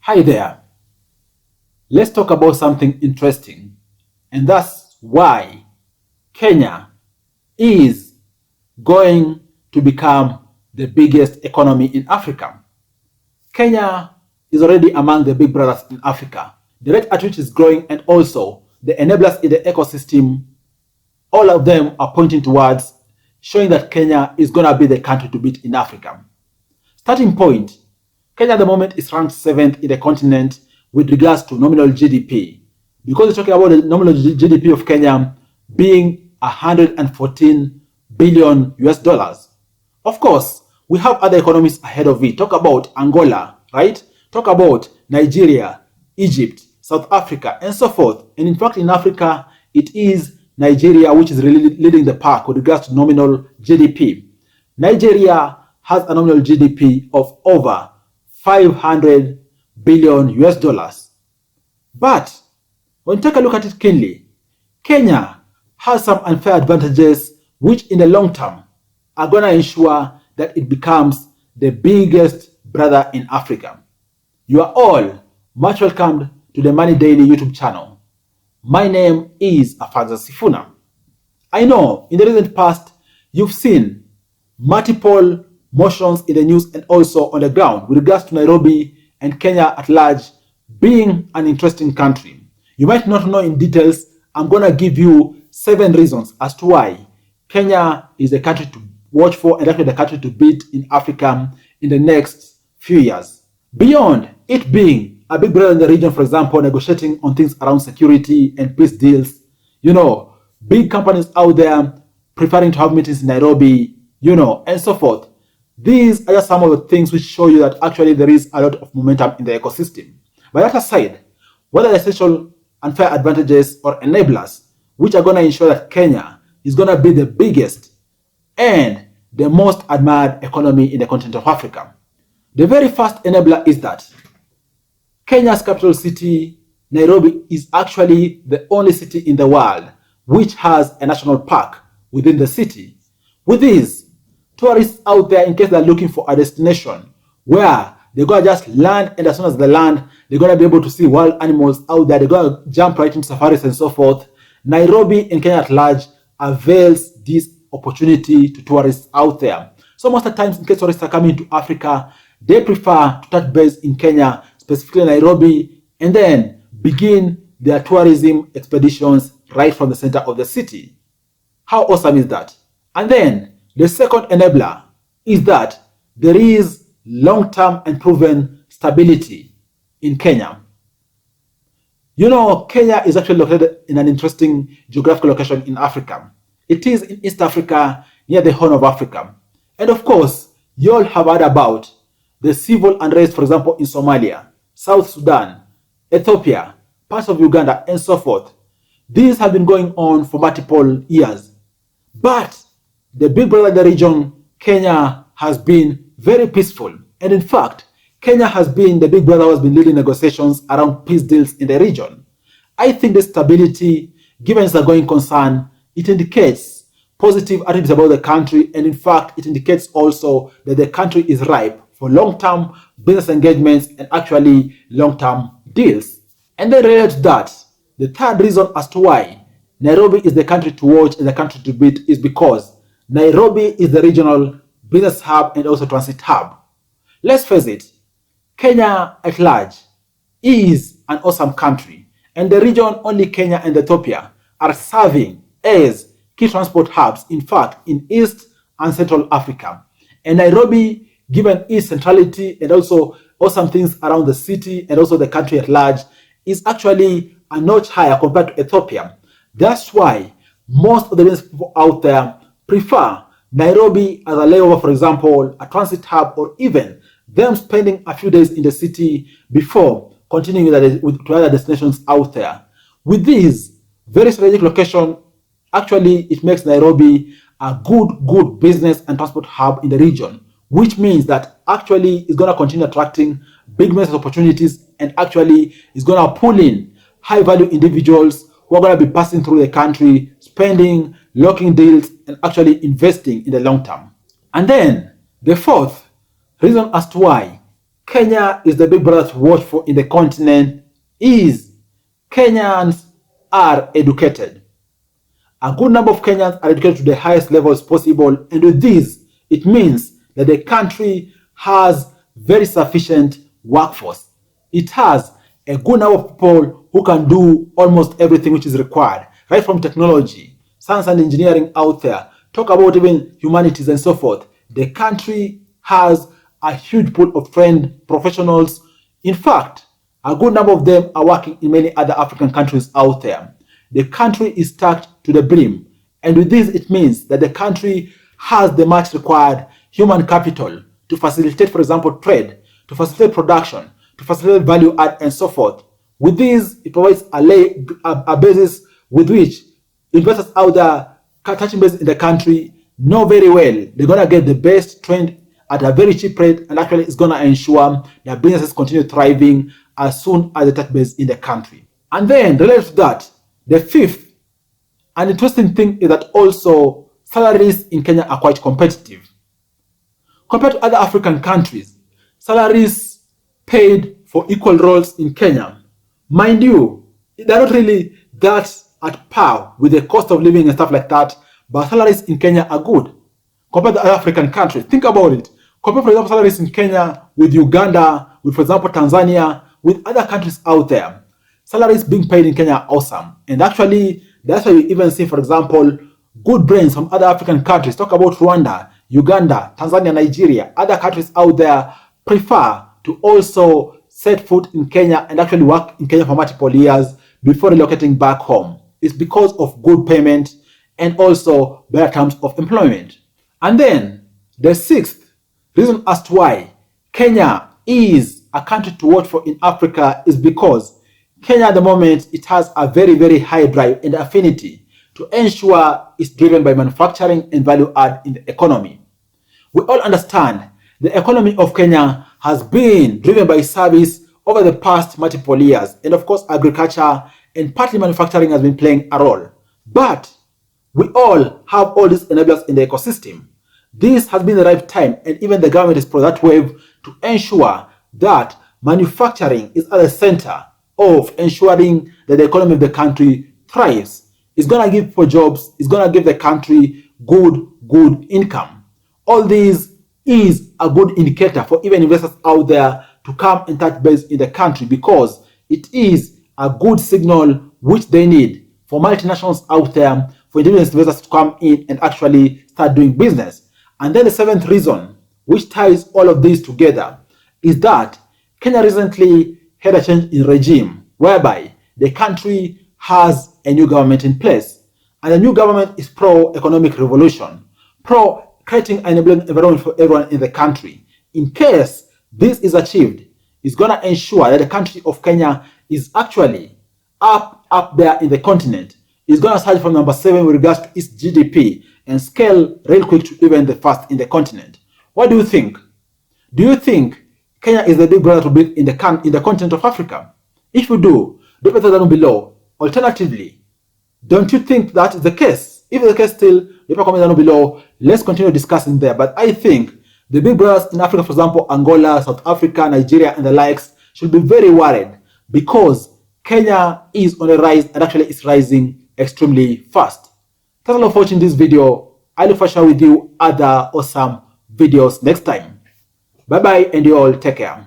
Hi there. Let's talk about something interesting, and that's why Kenya is going to become the biggest economy in Africa. Kenya is already among the big brothers in Africa. The rate at which it's growing and also the enablers in the ecosystem, all of them are pointing towards showing that Kenya is going to be the country to beat in Africa. Starting point, Kenya at the moment is ranked 7th in the continent with regards to nominal GDP. Because we're talking about the nominal GDP of Kenya being 114 billion US dollars. Of course, we have other economies ahead of it. Talk about Angola, right? Talk about Nigeria, Egypt, South Africa, and so forth. And in fact, in Africa, it is Nigeria which is really leading the pack with regards to nominal GDP. Nigeria has a nominal GDP of over 500 billion US dollars. But when you take a look at it keenly, Kenya has some unfair advantages which in the long term are going to ensure that it becomes the biggest brother in Africa. You are all much welcomed to the Money Daily YouTube channel. My name is Afanza Sifuna. I know in the recent past you've seen multiple motions in the news and also on the ground with regards to Nairobi and Kenya at large being an interesting country. You might not know in details. I'm going to give you 7 reasons as to why Kenya is the country to watch for and actually the country to beat in Africa in the next few years. Beyond it being a big brother in the region, for example, negotiating on things around security and peace deals, big companies out there preferring to have meetings in Nairobi, and so forth. These are just some of the things which show you that actually there is a lot of momentum in the ecosystem. But that aside, what are the essential unfair advantages or enablers which are going to ensure that Kenya is going to be the biggest and the most admired economy in the continent of Africa? The very first enabler is that Kenya's capital city, Nairobi, is actually the only city in the world which has a national park within the city. With this, tourists out there, in case they're looking for a destination where they're going to just land, and as soon as they land, they're going to be able to see wild animals out there. They're going to jump right into safaris and so forth. Nairobi and Kenya at large avails this opportunity to tourists out there. So most of the times, in case tourists are coming to Africa, they prefer to touch base in Kenya, specifically Nairobi, and then begin their tourism expeditions right from the center of the city. How awesome is that? And then the second enabler is that there is long-term and proven stability in Kenya. Kenya is actually located in an interesting geographical location in Africa. It is in East Africa, near the Horn of Africa. And of course, you all have heard about the civil unrest, for example, in Somalia, South Sudan, Ethiopia, parts of Uganda, and so forth. These have been going on for multiple years. But the big brother in the region, Kenya, has been very peaceful. And in fact, Kenya has been the big brother who has been leading negotiations around peace deals in the region. I think the stability, given its going concern, it indicates positive attitudes about the country. And in fact, it indicates also that the country is ripe for long-term business engagements and actually long-term deals. And then related to that, the third reason as to why Nairobi is the country to watch and the country to beat is because Nairobi is the regional business hub and also transit hub. Let's face it, Kenya at large is an awesome country, and the region only Kenya and Ethiopia are serving as key transport hubs, in fact, in East and Central Africa. And Nairobi, given its centrality and also awesome things around the city and also the country at large, is actually a notch higher compared to Ethiopia. That's why most of the business people out there prefer Nairobi as a layover, for example, a transit hub, or even them spending a few days in the city before continuing to other destinations out there. With this very strategic location, actually it makes Nairobi a good business and transport hub in the region, which means that actually it's going to continue attracting big business opportunities and actually is going to pull in high value individuals who are going to be passing through the country, spending, locking deals, and actually investing in the long term. And then the fourth reason as to why Kenya is the big brother to watch for in the continent is Kenyans are educated. A good number of Kenyans are educated to the highest levels possible, and with this, it means that the country has very sufficient workforce. It has a good number of people who can do almost everything which is required, right from technology, science and engineering out there, talk about even humanities and so forth. The country has a huge pool of trained professionals. In fact, a good number of them are working in many other African countries out there. The country is stacked to the brim, and with this it means that the country has the much required human capital to facilitate, for example, trade, to facilitate production, to facilitate value add and so forth. With this, it provides a basis with which investors out there touching base in the country know very well they're going to get the best trained at a very cheap rate, and actually it's going to ensure that businesses continue thriving as soon as they touch base in the country. And then related to that, the fifth and interesting thing is that also salaries in Kenya are quite competitive. Compared to other African countries, salaries paid for equal roles in Kenya, mind you, they're not really that at par with the cost of living and stuff like that, but salaries in Kenya are good compared to other African countries. Think about it. Compare, for example, salaries in Kenya with Uganda, with, for example, Tanzania, with other countries out there. Salaries being paid in Kenya are awesome. And actually, that's why you even see, for example, good brains from other African countries. Talk about Rwanda, Uganda, Tanzania, Nigeria. Other countries out there prefer to also set foot in Kenya and actually work in Kenya for multiple years before relocating back home. It's because of good payment and also better terms of employment. And then the sixth reason as to why Kenya is a country to watch for in Africa is because Kenya at the moment, it has a very, very high drive and affinity to ensure it's driven by manufacturing and value add in the economy. We all understand the economy of Kenya has been driven by service over the past multiple years, and of course agriculture and partly manufacturing has been playing a role. But we all have all these enablers in the ecosystem. This has been the right time, and even the government is pro that wave to ensure that manufacturing is at the center of ensuring that the economy of the country thrives. It's going to give people jobs. It's going to give the country good income. All this is a good indicator for even investors out there to come and touch base in the country, because it is a good signal which they need for multinationals out there, for indigenous investors to come in and actually start doing business. And then the seventh reason, which ties all of these together, is that Kenya recently had a change in regime whereby the country has a new government in place. And the new government is pro-economic revolution, pro-creating an enabling environment for everyone in the country. In case this is achieved, it's going to ensure that the country of Kenya is actually up there in the continent. It's going to surge from number 7 with regards to its GDP and scale real quick to even the first in the continent. What do you think? Do you think Kenya is the big brother to big in the continent of Africa? If you do, drop a down below. Alternatively, don't you think that is the case? If it's the case still, drop a comment down below. Let's continue discussing there. But I think the big brothers in Africa, for example, Angola, South Africa, Nigeria, and the likes, should be very worried, because Kenya is on a rise and actually is rising extremely fast. Thanks a lot for watching this video. I look forward to share with you other awesome videos next time. Bye bye, and you all take care.